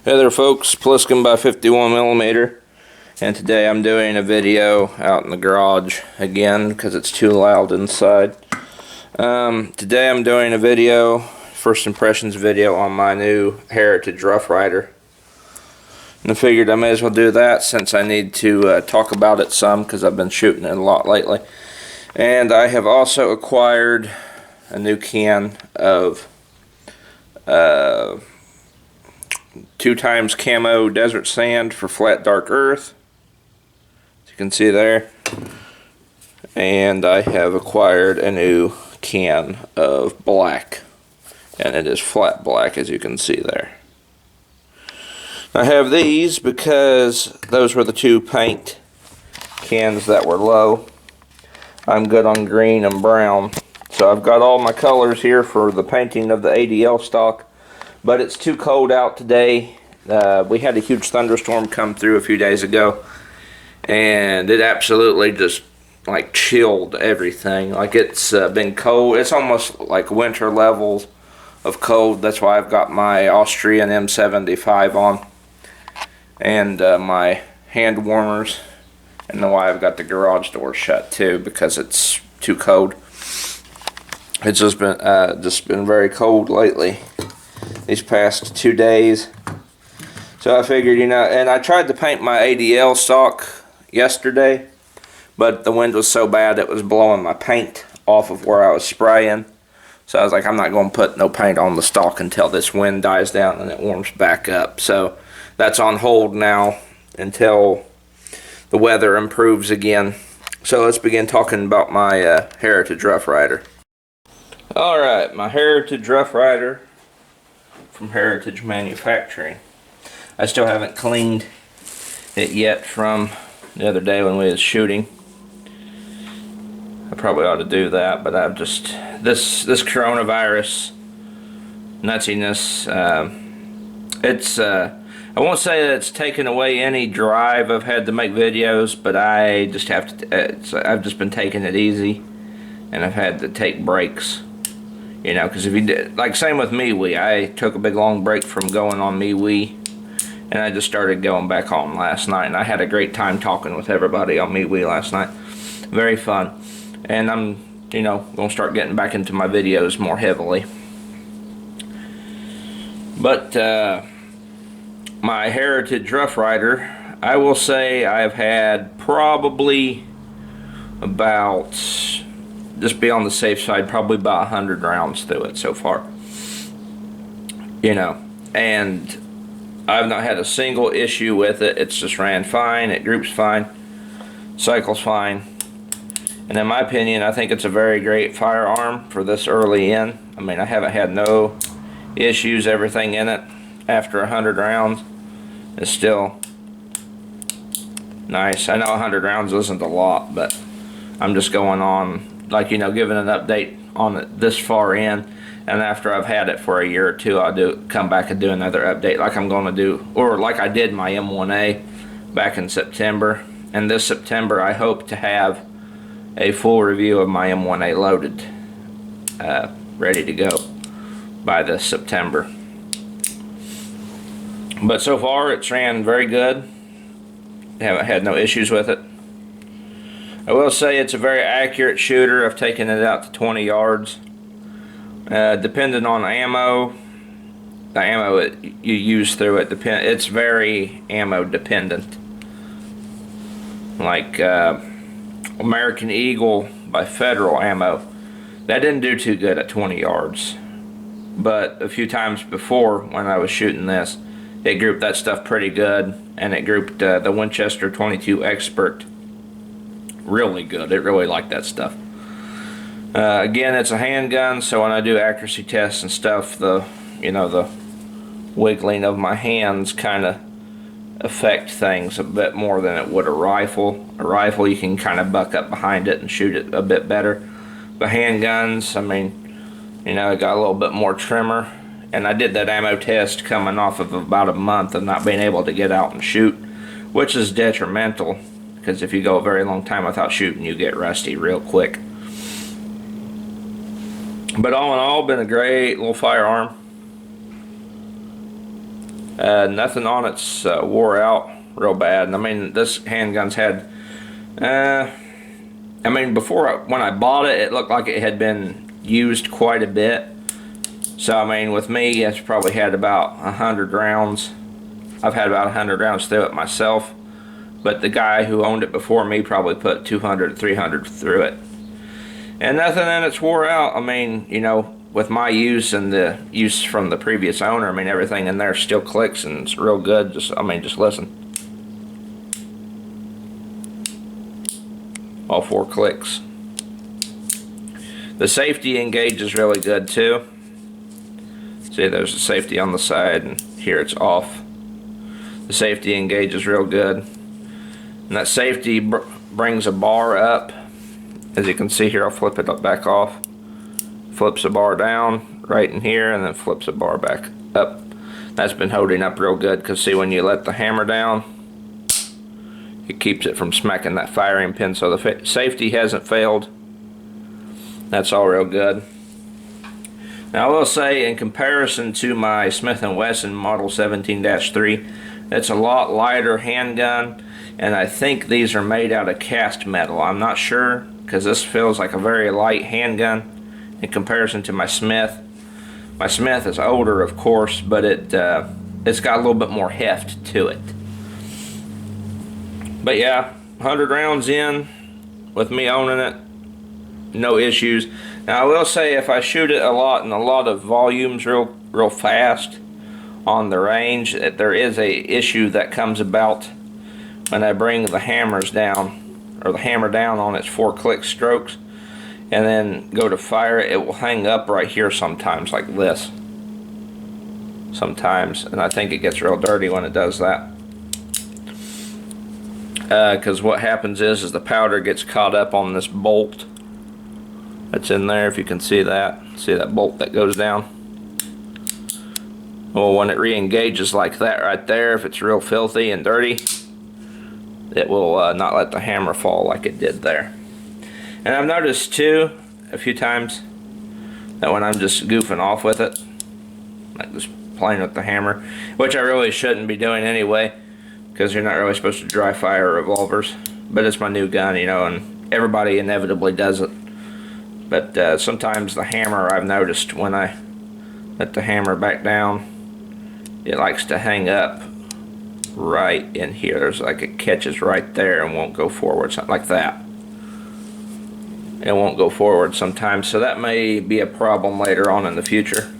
Hey there folks, Plisken by 51mm, and today I'm doing a video out in the garage again because it's too loud inside. Today I'm doing a video, first impressions video on my new Heritage Rough Rider. And I figured I may as well do that since I need to talk about it some because I've been shooting it a lot lately. And I have also acquired a new can of 2x camo desert sand for flat dark earth, as you can see there, and I have acquired a new can of black, and it is flat black, as you can see there. I have these because those were the two paint cans that were low. I'm good on green and brown, so I've got all my colors here for the painting of the ADL stock. But it's too cold out today. We had a huge thunderstorm come through a few days ago, and it absolutely just like chilled everything. Like it's been cold. It's almost like winter levels of cold. That's why I've got my Austrian M75 on and my hand warmers, and then why I've got the garage door shut too, because it's too cold. It's just been very cold lately, these past 2 days. So I figured, and I tried to paint my ADL stock yesterday, but the wind was so bad it was blowing my paint off of where I was spraying. So I was like, I'm not going to put no paint on the stock until this wind dies down and it warms back up. So that's on hold now until the weather improves again. So let's begin talking about my Heritage Rough Rider. Alright, my Heritage Rough Rider from Heritage Manufacturing. I still haven't cleaned it yet from the other day when we was shooting. I probably ought to do that, but I've just this coronavirus nutsiness. I won't say that it's taken away any drive I've had to make videos, but I just have to. I've just been taking it easy, and I've had to take breaks. Because if you did, like same with MeWe, I took a big long break from going on MeWe, and I just started going back on last night, and I had a great time talking with everybody on MeWe last night. Very fun, and I'm, gonna start getting back into my videos more heavily. But my Heritage Rough Rider, I will say I've had probably about, just be on the safe side, probably about 100 rounds through it so far. And I've not had a single issue with it. It's just ran fine, it groups fine, cycles fine. And in my opinion, I think it's a very great firearm for this early in. I mean, I haven't had no issues. Everything in it after 100 rounds is still nice. I know 100 rounds isn't a lot, but I'm just going on, like, giving an update on it this far in, and after I've had it for a year or two, I'll come back and do another update like I'm going to do, or like I did my M1A back in September. And this September I hope to have a full review of my M1A loaded, ready to go by this September. But so far it's ran very good. Haven't had no issues with it. I will say it's a very accurate shooter. I've taken it out to 20 yards. Depending on the ammo you use through it, it's very ammo dependent. Like American Eagle by Federal Ammo, that didn't do too good at 20 yards. But a few times before when I was shooting this, it grouped that stuff pretty good, and it grouped the Winchester 22 Expert really good. It really liked that stuff. Again, it's a handgun, so when I do accuracy tests and stuff, the wiggling of my hands kind of affect things a bit more than it would a rifle. A rifle, you can kind of buck up behind it and shoot it a bit better. But handguns, I mean, it got a little bit more trimmer. And I did that ammo test coming off of about a month of not being able to get out and shoot, which is detrimental, because if you go a very long time without shooting, you get rusty real quick. But all in all, been a great little firearm. Nothing on it's wore out real bad. I mean, this handgun's had, I mean, when I bought it, it looked like it had been used quite a bit. So, I mean, with me, it's probably had about 100 rounds. I've had about 100 rounds through it myself. But the guy who owned it before me probably put 200, 300 through it. And nothing in it's wore out. I mean, you know, with my use and the use from the previous owner, I mean, everything in there still clicks and it's real good. Just listen. All 4 clicks. The safety engage is really good too. See, there's a safety on the side, and here it's off. The safety engage is real good. And that safety brings a bar up. As you can see here, I'll flip it back off. Flips the bar down right in here, and then flips the bar back up. That's been holding up real good, because see, when you let the hammer down, it keeps it from smacking that firing pin, so the safety hasn't failed. That's all real good. Now, I will say, in comparison to my Smith & Wesson Model 17-3, it's a lot lighter handgun, and I think these are made out of cast metal. I'm not sure, because this feels like a very light handgun in comparison to my Smith. My Smith is older, of course, but it's got a little bit more heft to it. But yeah, 100 rounds in with me owning it, no issues. Now, I will say, if I shoot it a lot in a lot of volumes real fast on the range, there is a issue that comes about when I bring the hammers down, or the hammer down on its 4 click strokes, and then go to fire it. It will hang up right here sometimes, like this. Sometimes, and I think it gets real dirty when it does that. Because what happens is the powder gets caught up on this bolt that's in there, if you can see that. See that bolt that goes down? Well, when it re-engages like that right there, if it's real filthy and dirty, it will not let the hammer fall like it did there. And I've noticed too, a few times, that when I'm just goofing off with it, like just playing with the hammer, which I really shouldn't be doing anyway, because you're not really supposed to dry fire revolvers, but it's my new gun, you know, and everybody inevitably does it. But sometimes the hammer, I've noticed, when I let the hammer back down, it likes to hang up right in here. There's like, it catches right there and won't go forward, something like that. It won't go forward sometimes, so that may be a problem later on in the future.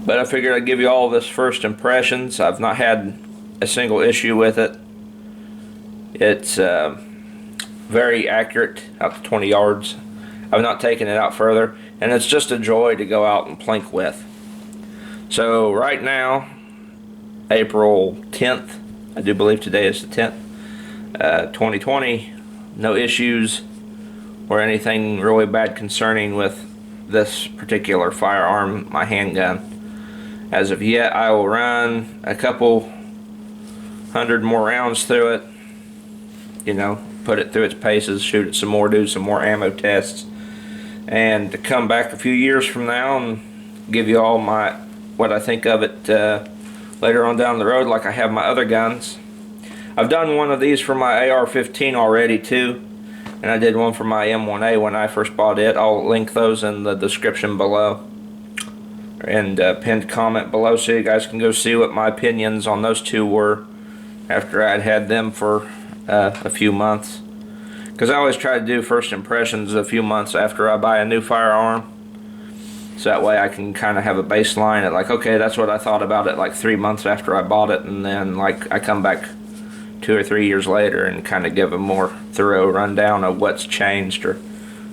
But I figured I'd give you all this first impressions. I've not had a single issue with it. It's very accurate out to 20 yards. I've not taken it out further, and it's just a joy to go out and plink with. So right now, April 10th, I do believe today is the 10th, 2020, no issues or anything really bad concerning with this particular firearm, my handgun. As of yet, I will run a couple 100 more rounds through it, you know, put it through its paces, shoot it some more, do some more ammo tests, and to come back a few years from now and give you all what I think of it later on down the road, like I have my other guns. I've done one of these for my AR-15 already too, and I did one for my M1A when I first bought it. I'll link those in the description below and pinned comment below, so you guys can go see what my opinions on those two were after I'd had them for a few months, because I always try to do first impressions a few months after I buy a new firearm, so that way I can kind of have a baseline at like, okay, that's what I thought about it like 3 months after I bought it, and then like I come back 2 or 3 years later and kind of give a more thorough rundown of what's changed or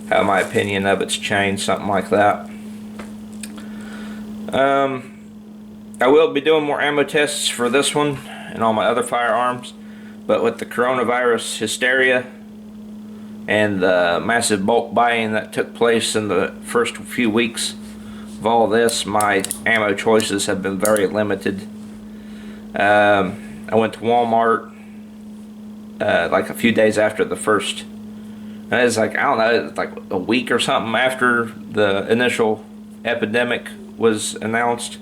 how my opinion of it's changed, something like that. I will be doing more ammo tests for this one and all my other firearms, but with the coronavirus hysteria and the massive bulk buying that took place in the first few weeks of all this, my ammo choices have been very limited. I went to Walmart like a few days after the first, and it's like, I don't know, it's like a week or something after the initial epidemic was announced,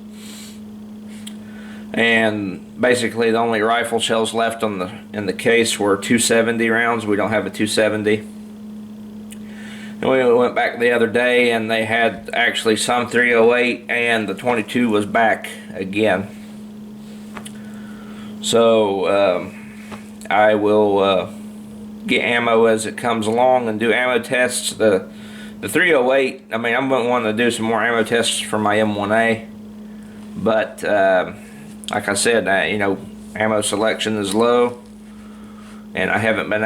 And basically the only rifle shells left in the case were 270 rounds. We don't have a 270. And we went back the other day and they had actually some 308 and the 22 was back again. So I will get ammo as it comes along and do ammo tests. The 308, I mean, I'm wanting to do some more ammo tests for my M1A, but like I said, you know, ammo selection is low, and I haven't been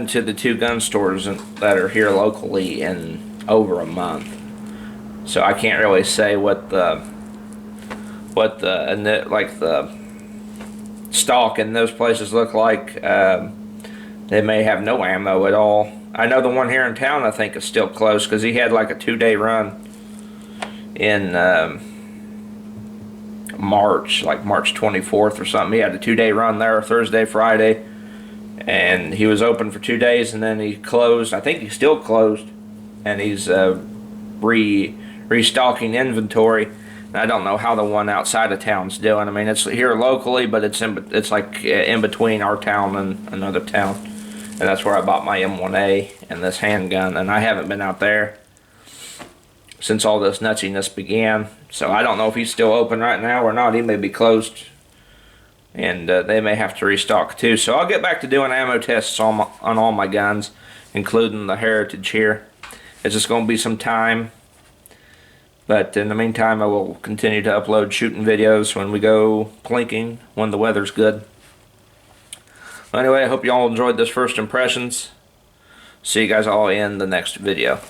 to the 2 gun stores that are here locally in over a month, so I can't really say what the stock in those places look like. They may have no ammo at all. I know the one here in town I think is still closed because he had like a 2-day run in March, like March 24th or something. He had a 2-day run there, Thursday, Friday, and he was open for 2 days and then he closed. I think he's still closed, and he's restocking inventory. I don't know how the one outside of town's doing. I mean, it's here locally, but it's like in between our town and another town, and that's where I bought my M1A and this handgun. And I haven't been out there since all this nutsiness began, so I don't know if he's still open right now or not. He may be closed, and they may have to restock too. So I'll get back to doing ammo tests on all my guns, including the Heritage here. It's just going to be some time. But in the meantime, I will continue to upload shooting videos when we go plinking, when the weather's good. Anyway, I hope you all enjoyed this first impressions. See you guys all in the next video.